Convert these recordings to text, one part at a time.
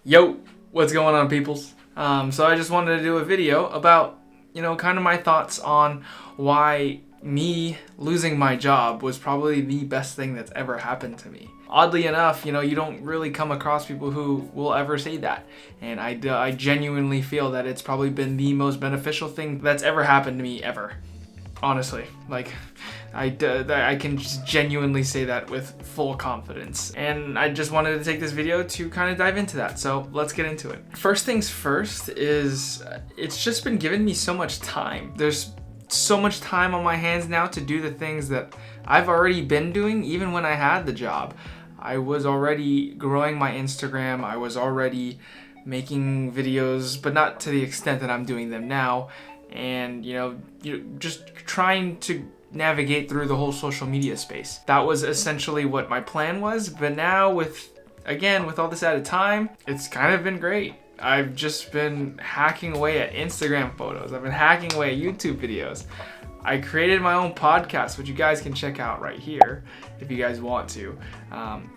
Yo, what's going on, peoples? So I just wanted to do a video about, kind of my thoughts on why me losing my job was probably the best thing that's ever happened to me. Oddly enough, you don't really come across people who will ever say that. And I genuinely feel that it's probably been the most beneficial thing that's ever happened to me ever. Honestly, I can just genuinely say that with full confidence. And I just wanted to take this video to kind of dive into that. So let's get into it. First things first is it's just been giving me so much time. There's so much time on my hands now to do the things that I've already been doing even when I had the job. I was already growing my Instagram. I was already making videos, but not to the extent that I'm doing them now. And just trying to navigate through the whole social media space. That was essentially what my plan was, but now with all this added time, it's kind of been great. I've just been hacking away at Instagram photos. I've been hacking away at YouTube videos. I created my own podcast, which you guys can check out right here if you guys want to.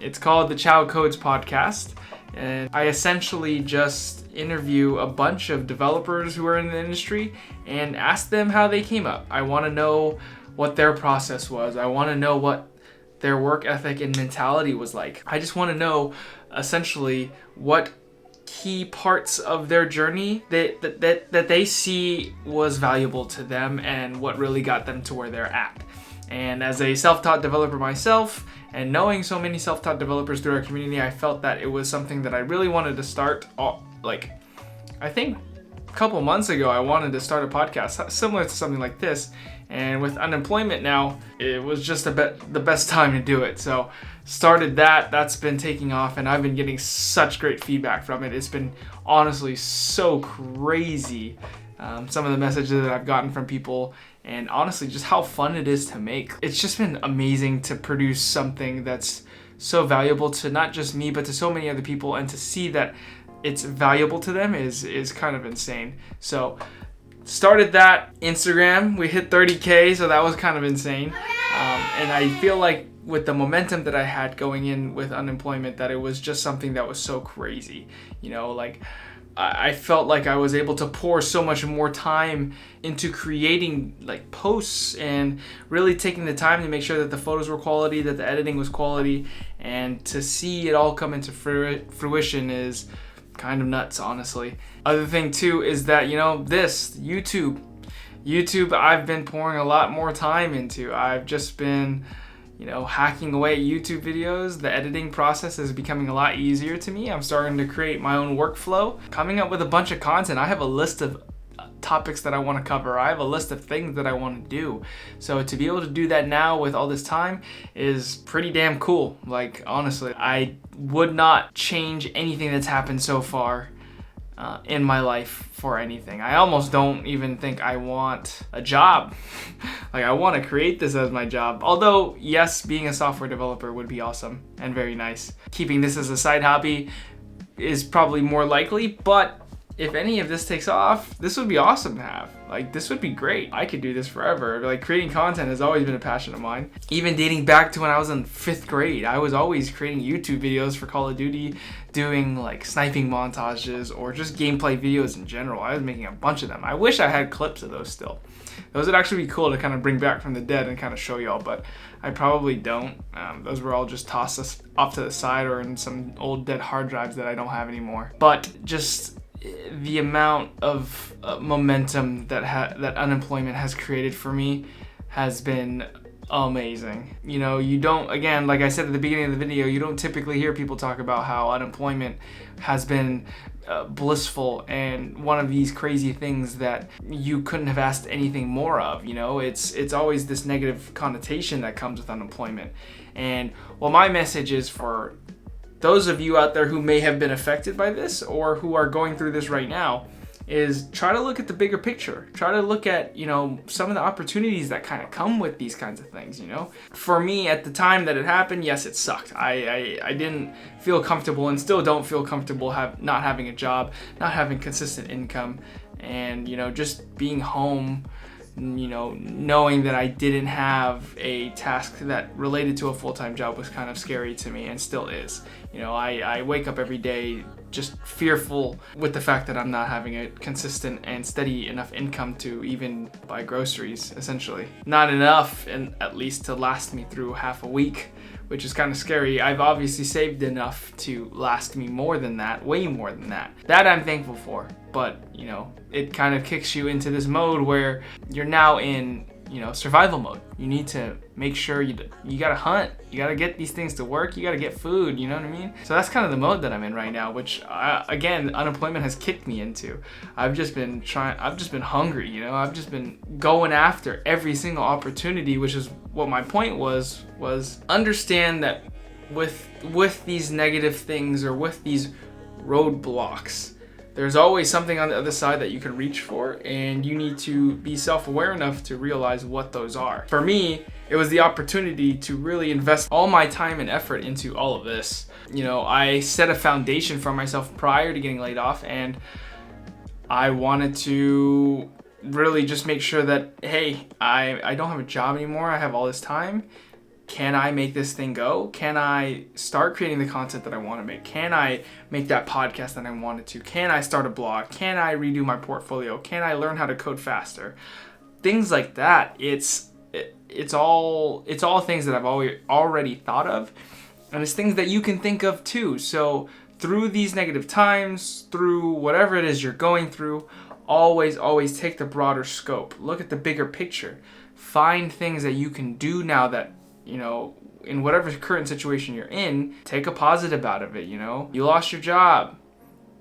It's called the Chau Podcast. And I essentially just interview a bunch of developers who are in the industry and ask them how they came up. I want to know what their process was. I want to know what their work ethic and mentality was like. I just want to know essentially what key parts of their journey that they see was valuable to them and what really got them to where they're at. And as a self-taught developer myself, and knowing so many self-taught developers through our community, I felt that it was something that I really wanted to start. I think a couple months ago, I wanted to start a podcast similar to something like this. And with unemployment now, it was just the best time to do it. So started that. That's been taking off, and I've been getting such great feedback from it. It's been honestly so crazy. Some of the messages that I've gotten from people, and honestly just how fun it is to make. It's just been amazing to produce something that's so valuable to not just me, but to so many other people, and to see that it's valuable to them is kind of insane. So started that. Instagram, we hit 30K, so that was kind of insane. And I feel like with the momentum that I had going in with unemployment, that it was just something that was so crazy. I felt like I was able to pour so much more time into creating posts and really taking the time to make sure that the photos were quality, that the editing was quality, and to see it all come into fruition is kind of nuts, honestly. Other thing too is that, this YouTube I've been pouring a lot more time into. I've just been hacking away at YouTube videos. The editing process is becoming a lot easier to me. I'm starting to create my own workflow, coming up with a bunch of content. I have a list of topics that I want to cover. I have a list of things that I want to do. So to be able to do that now with all this time is pretty damn cool. Honestly, I would not change anything that's happened so far in my life for anything. I almost don't even think I want a job. I want to create this as my job. Although, yes, being a software developer would be awesome and very nice. Keeping this as a side hobby is probably more likely, but if any of this takes off, this would be awesome to have. This would be great. I could do this forever. Creating content has always been a passion of mine. Even dating back to when I was in 5th grade, I was always creating YouTube videos for Call of Duty, doing sniping montages or just gameplay videos in general. I was making a bunch of them. I wish I had clips of those still. Those would actually be cool to kind of bring back from the dead and kind of show y'all, but I probably don't. Those were all just tossed off to the side or in some old dead hard drives that I don't have anymore. But just the amount of momentum that unemployment has created for me has been amazing. You don't, again, like I said at the beginning of the video, you don't typically hear people talk about how unemployment has been blissful and one of these crazy things that you couldn't have asked anything more of. It's always this negative connotation that comes with unemployment. And my message is for those of you out there who may have been affected by this or who are going through this right now, is try to look at the bigger picture. Try to look at, some of the opportunities that kind of come with these kinds of things, For me, at the time that it happened, yes, it sucked. I didn't feel comfortable and still don't feel comfortable not having a job, not having consistent income, and, just being home, knowing that I didn't have a task that related to a full-time job was kind of scary to me and still is. I wake up every day just fearful with the fact that I'm not having a consistent and steady enough income to even buy groceries, essentially. Not enough, and at least to last me through half a week, which is kind of scary. I've obviously saved enough to last me more than that, way more than that. That I'm thankful for, but you know, it kind of kicks you into this mode where you're now in, you know, survival mode. You need to make sure you gotta hunt, you gotta get these things to work, you gotta get food, you know what I mean? So that's kind of the mode that I'm in right now, which again, unemployment has kicked me into. I've just been hungry, you know, I've just been going after every single opportunity, which is what my point was understand that with these negative things or with these roadblocks, there's always something on the other side that you can reach for, and you need to be self-aware enough to realize what those are. For me, it was the opportunity to really invest all my time and effort into all of this. You know, I set a foundation for myself prior to getting laid off, and I wanted to really just make sure that, hey, I don't have a job anymore, I have all this time. Can I make this thing go? Can I start creating the content that I want to make? Can I make that podcast that I wanted to? Can I start a blog? Can I redo my portfolio? Can I learn how to code faster? Things like that. It's all things that I've already thought of, and it's things that you can think of too. So through these negative times, through whatever it is you're going through, always take the broader scope. Look at the bigger picture. Find things that you can do now that, you know, in whatever current situation you're in, take a positive out of it, you know? You lost your job.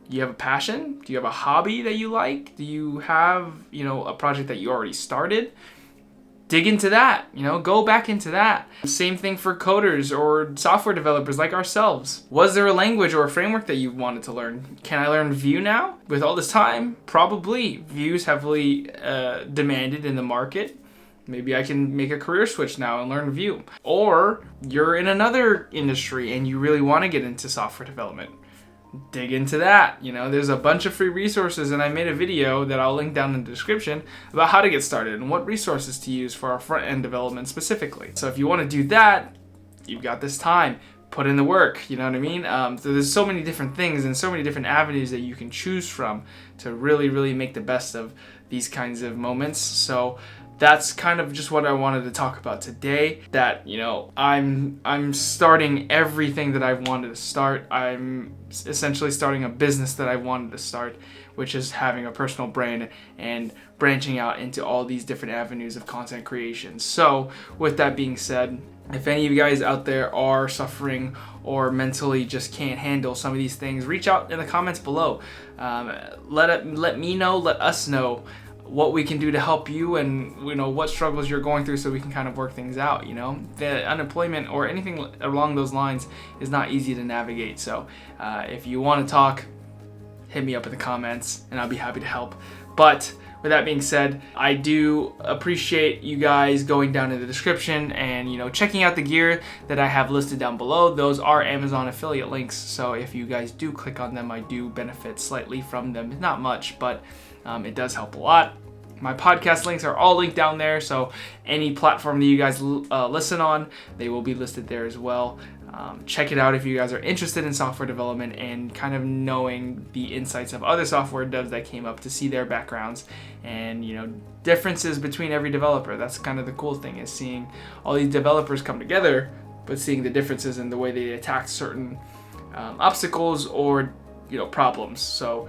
You have a passion? Do you have a hobby that you like? Do you have, you know, a project that you already started? Dig into that, you know, go back into that. Same thing for coders or software developers like ourselves. Was there a language or a framework that you wanted to learn? Can I learn Vue now? With all this time? Probably. Vue's heavily demanded in the market. Maybe I can make a career switch now and learn Vue. Or you're in another industry and you really want to get into software development. Dig into that. You know, there's a bunch of free resources, and I made a video that I'll link down in the description about how to get started and what resources to use for our front-end development specifically. So if you want to do that, you've got this time. Put in the work, you know what I mean? So there's so many different things and so many different avenues that you can choose from to really make the best of these kinds of moments. So that's kind of just what I wanted to talk about today. That, you know, I'm starting everything that I wanted to start. I'm essentially starting a business that I wanted to start, which is having a personal brand and branching out into all these different avenues of content creation. So with that being said, if any of you guys out there are suffering or mentally just can't handle some of these things, reach out in the comments below. Let me know, let us know what we can do to help you, and you know what struggles you're going through, so we can kind of work things out. You know, the unemployment or anything along those lines is not easy to navigate. So if you want to talk, hit me up in the comments and I'll be happy to help. But with that being said, I do appreciate you guys going down in the description and, you know, checking out the gear that I have listed down below. Those are Amazon affiliate links, so if you guys do click on them, I do benefit slightly from them. Not much, but it does help a lot. My podcast links are all linked down there, so any platform that you guys listen on, they will be listed there as well. Check it out if you guys are interested in software development and kind of knowing the insights of other software devs that came up, to see their backgrounds and, you know, differences between every developer. That's kind of the cool thing, is seeing all these developers come together, but seeing the differences in the way they attack certain obstacles or, you know, problems. So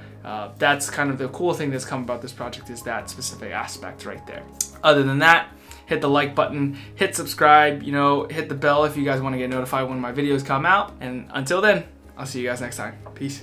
that's kind of the cool thing that's come about this project, is that specific aspect right there. Other than that, hit the like button, hit subscribe, you know, hit the bell if you guys want to get notified when my videos come out. And until then, I'll see you guys next time. Peace.